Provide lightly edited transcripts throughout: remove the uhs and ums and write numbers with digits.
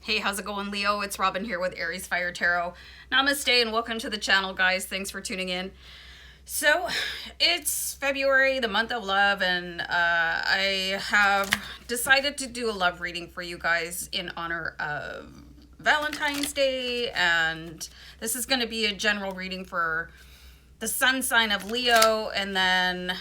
Hey, how's it going, Leo? It's Robin here with AriesFireTarot. Namaste and welcome to the channel, guys. Thanks for tuning in. So, it's February, the month of love, and I have decided to do a love reading for you guys in honor of Valentine's Day, and this is going to be a general reading for the sun sign of Leo, and then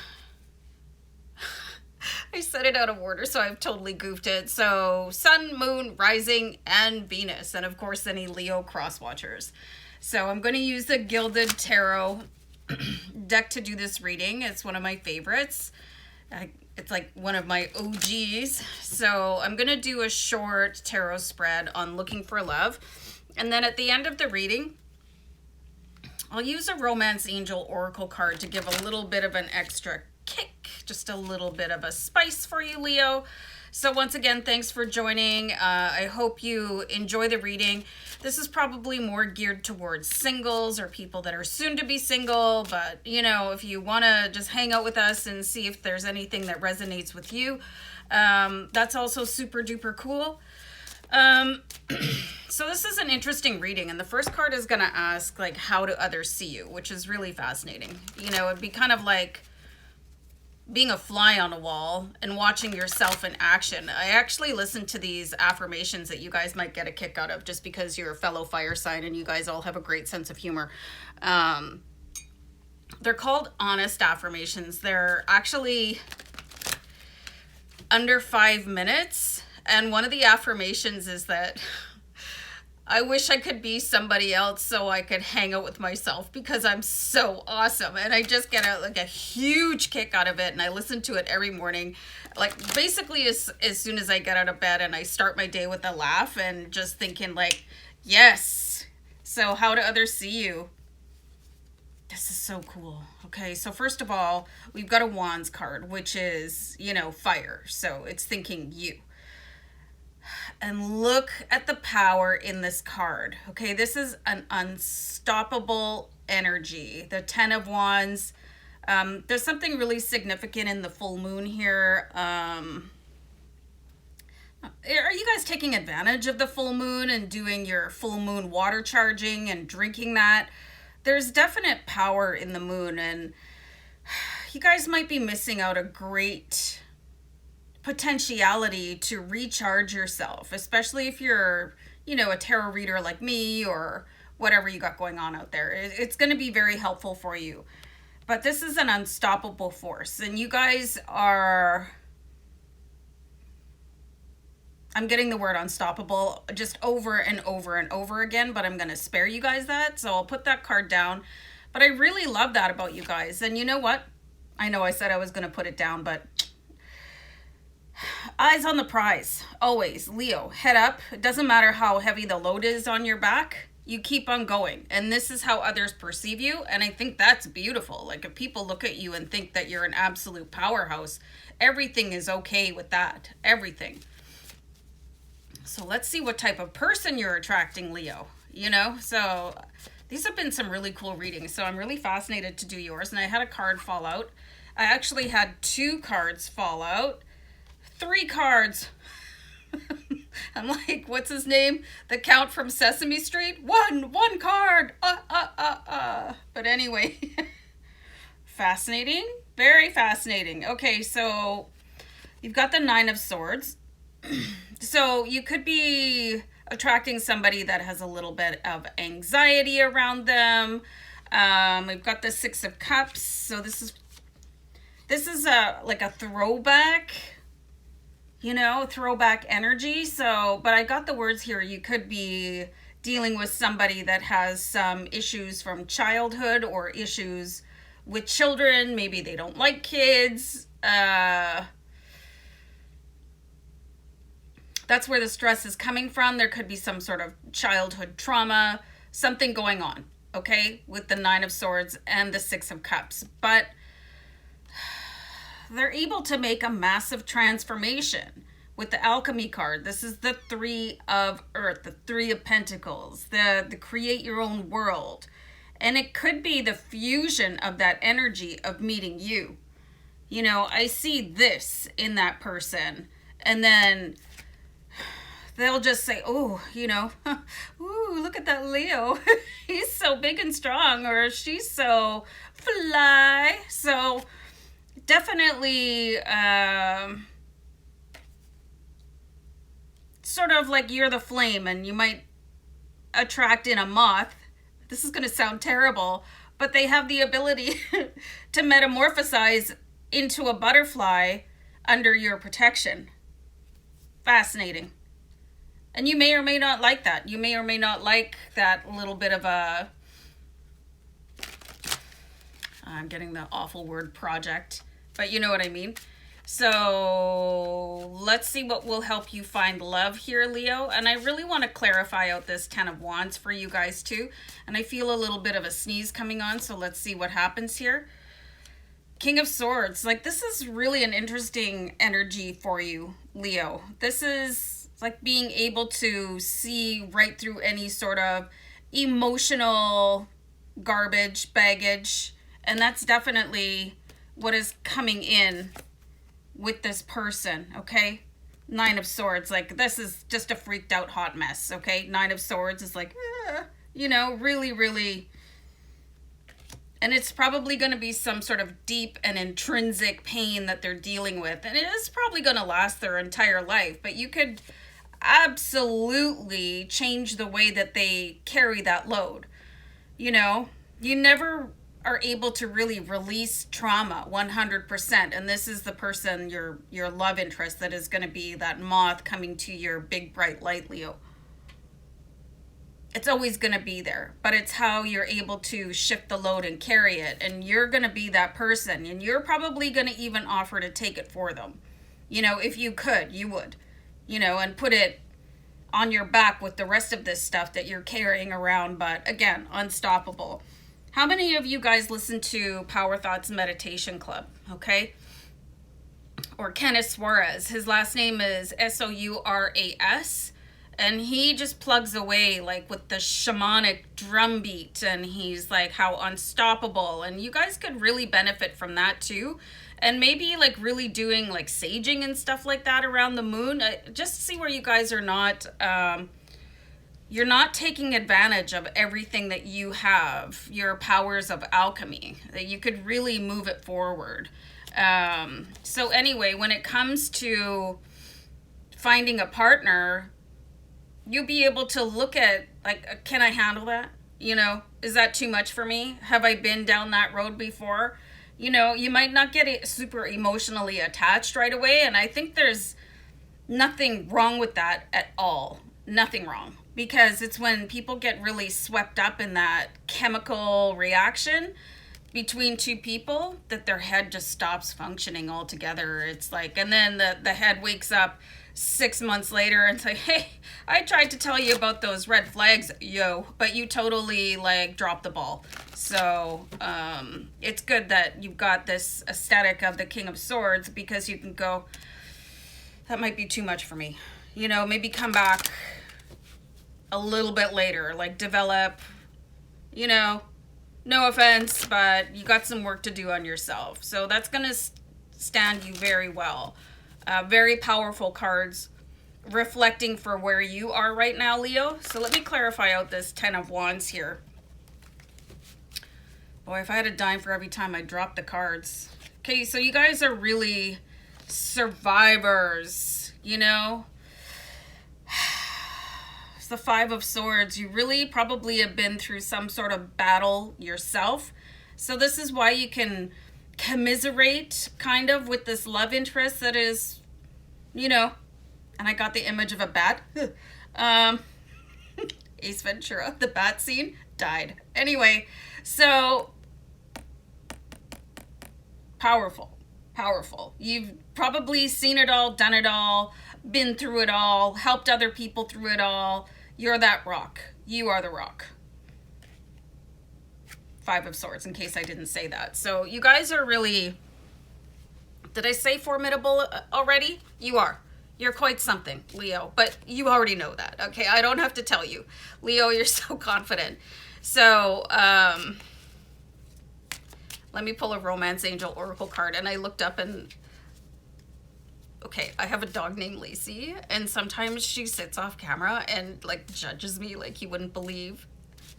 I said it out of order, so I've totally goofed it. So sun, moon, rising, and Venus, and of course any Leo cross watchers. So I'm going to use the Gilded Tarot deck to do this reading. It's one of my favorites. It's like one of my OGs. So I'm going to do a short tarot spread on looking for love. And then at the end of the reading, I'll use a Romance Angel Oracle card to give a little bit of an extra kick, just a little bit of a spice for you, Leo. So once again, thanks for joining. I hope you enjoy the reading. This is probably more geared towards singles or people that are soon to be single, but you know, if you want to just hang out with us and see if there's anything that resonates with you, that's also super duper cool. So this is an interesting reading, and the first card is going to ask, like, how do others see you, which is really fascinating. You know, it'd be kind of like being a fly on a wall and watching yourself in action. I actually listened to these affirmations that you guys might get a kick out of, just because you're a fellow fire sign and you guys all have a great sense of humor. They're called honest affirmations. They're actually under 5 minutes. And one of the affirmations is that I wish I could be somebody else so I could hang out with myself because I'm so awesome. And I just get a huge kick out of it. And I listen to it every morning, like basically as soon as I get out of bed, and I start my day with a laugh and just thinking like, yes. So how do others see you? This is so cool. Okay, so first of all, we've got a Wands card, which is, you know, fire. So it's thinking you. And look at the power in this card. Okay, this is an unstoppable energy. The 10 of Wands. There's something really significant in the full moon here. Are you guys taking advantage of the full moon and doing your full moon water charging and drinking that? There's definite power in the moon, and you guys might be missing out a great potentiality to recharge yourself, especially if you're, you know, a tarot reader like me or whatever you got going on out there. It's going to be very helpful for you. But this is an unstoppable force, and you guys are, I'm getting the word unstoppable just over and over and over again, but I'm going to spare you guys that, so I'll put that card down. But I really love that about you guys. And you know what? I know I said I was going to put it down, but eyes on the prize, always. Leo, head up. It doesn't matter how heavy the load is on your back. You keep on going. And this is how others perceive you. And I think that's beautiful. Like, if people look at you and think that you're an absolute powerhouse, everything is okay with that. Everything. So let's see what type of person you're attracting, Leo. You know, so these have been some really cool readings. So I'm really fascinated to do yours. And I had a card fall out. I actually had 2 cards fall out. 3 cards. I'm like, what's his name? The Count from Sesame Street? One card. But anyway, fascinating. Very fascinating. Okay, so you've got the 9 of Swords. So you could be attracting somebody that has a little bit of anxiety around them. We've got the 6 of Cups. So this is like a throwback, you know, throwback energy. So, but I got the words here. You could be dealing with somebody that has some issues from childhood or issues with children. Maybe they don't like kids. That's where the stress is coming from. There could be some sort of childhood trauma, something going on, okay, with the 9 of Swords and the 6 of Cups. But they're able to make a massive transformation with the Alchemy card. This is the 3 of Earth, the 3 of Pentacles, the create your own world. And it could be the fusion of that energy of meeting you. You know, I see this in that person. And then they'll just say, oh, ooh, look at that Leo. He's so big and strong, or she's so fly. So definitely sort of like you're the flame and you might attract in a moth. This is going to sound terrible, but they have the ability to metamorphosize into a butterfly under your protection. Fascinating. And you may or may not like that. You may or may not like that little bit of a, I'm getting the awful word project, but you know what I mean. So let's see what will help you find love here, Leo. And I really want to clarify out this 10 of Wands for you guys too. And I feel a little bit of a sneeze coming on, so let's see what happens here. King of Swords. Like, this is really an interesting energy for you, Leo. This is like being able to see right through any sort of emotional garbage, baggage. And that's definitely what is coming in with this person, okay? 9 of Swords, like, this is just a freaked out hot mess, okay? 9 of Swords is like, really, really, and it's probably going to be some sort of deep and intrinsic pain that they're dealing with, and it is probably going to last their entire life, but you could absolutely change the way that they carry that load. You never are able to really release trauma 100%, and this is the person, your love interest, that is going to be that moth coming to your big bright light, Leo. It's always going to be there, but it's how you're able to shift the load and carry it, and you're going to be that person, and you're probably going to even offer to take it for them. If you could, you would, and put it on your back with the rest of this stuff that you're carrying around, but again, unstoppable. How many of you guys listen to Power Thoughts Meditation Club, okay? Or Kenneth Suarez. His last name is Souras, and he just plugs away like with the shamanic drum beat, and he's like how unstoppable, and you guys could really benefit from that too. And maybe like really doing like saging and stuff like that around the moon. Just see where you guys are not... you're not taking advantage of everything that you have, your powers of alchemy, that you could really move it forward. So anyway, when it comes to finding a partner, you'll be able to look at, like, can I handle that? Is that too much for me? Have I been down that road before? You might not get super emotionally attached right away, and I think there's nothing wrong with that at all. Nothing wrong. Because it's when people get really swept up in that chemical reaction between two people that their head just stops functioning altogether. It's like, and then the head wakes up 6 months later and say, hey, I tried to tell you about those red flags, but you totally like dropped the ball. So it's good that you've got this aesthetic of the King of Swords, because you can go, that might be too much for me. Maybe come back a little bit later, like develop, no offense, but you got some work to do on yourself. So that's going to stand you very well. Very powerful cards reflecting for where you are right now, Leo. So let me clarify out this 10 of Wands here. Boy, if I had a dime for every time I dropped the cards. Okay, so you guys are really survivors, the 5 of Swords. You really probably have been through some sort of battle yourself. So this is why you can commiserate kind of with this love interest that is, and I got the image of a bat. Ace Ventura, the bat scene, died. Anyway, so powerful. You've probably seen it all, done it all, been through it all, helped other people through it all. You're that rock. You are the rock. 5 of Swords, in case I didn't say that. So you guys are really, did I say formidable already? You are. You're quite something, Leo, but you already know that, okay? I don't have to tell you. Leo, you're so confident. So, let me pull a Romance Angel Oracle card, and I looked up and Okay, I have a dog named Lacey, and sometimes she sits off camera and like judges me like you wouldn't believe.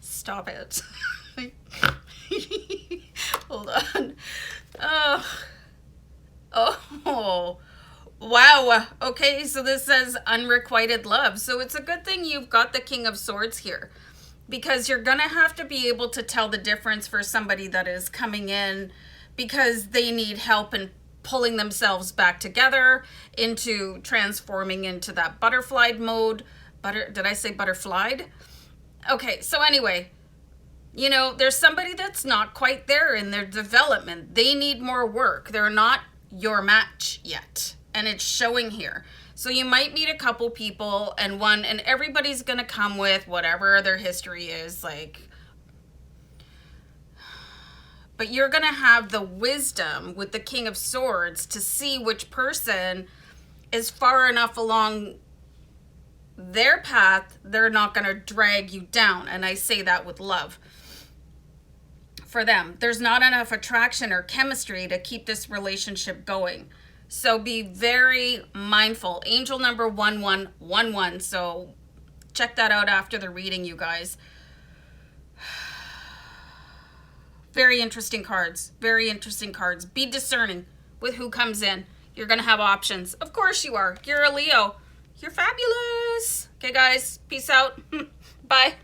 Stop it. Hold on. Oh, wow. Okay, so this says unrequited love. So it's a good thing you've got the King of Swords here, because you're gonna have to be able to tell the difference for somebody that is coming in because they need help in pulling themselves back together into transforming into that butterfly mode. Did I say butterflied? Okay, so anyway, you know, there's somebody that's not quite there in their development. They need more work. They're not your match yet, and it's showing here. So you might meet a couple people, and everybody's gonna come with whatever their history is, like, but you're gonna have the wisdom with the King of Swords to see which person is far enough along their path, they're not gonna drag you down. And I say that with love. For them, there's not enough attraction or chemistry to keep this relationship going. So be very mindful. Angel number 1111. So check that out after the reading, you guys. Very interesting cards. Very interesting cards. Be discerning with who comes in. You're going to have options. Of course you are. You're a Leo. You're fabulous. Okay, guys. Peace out. Bye.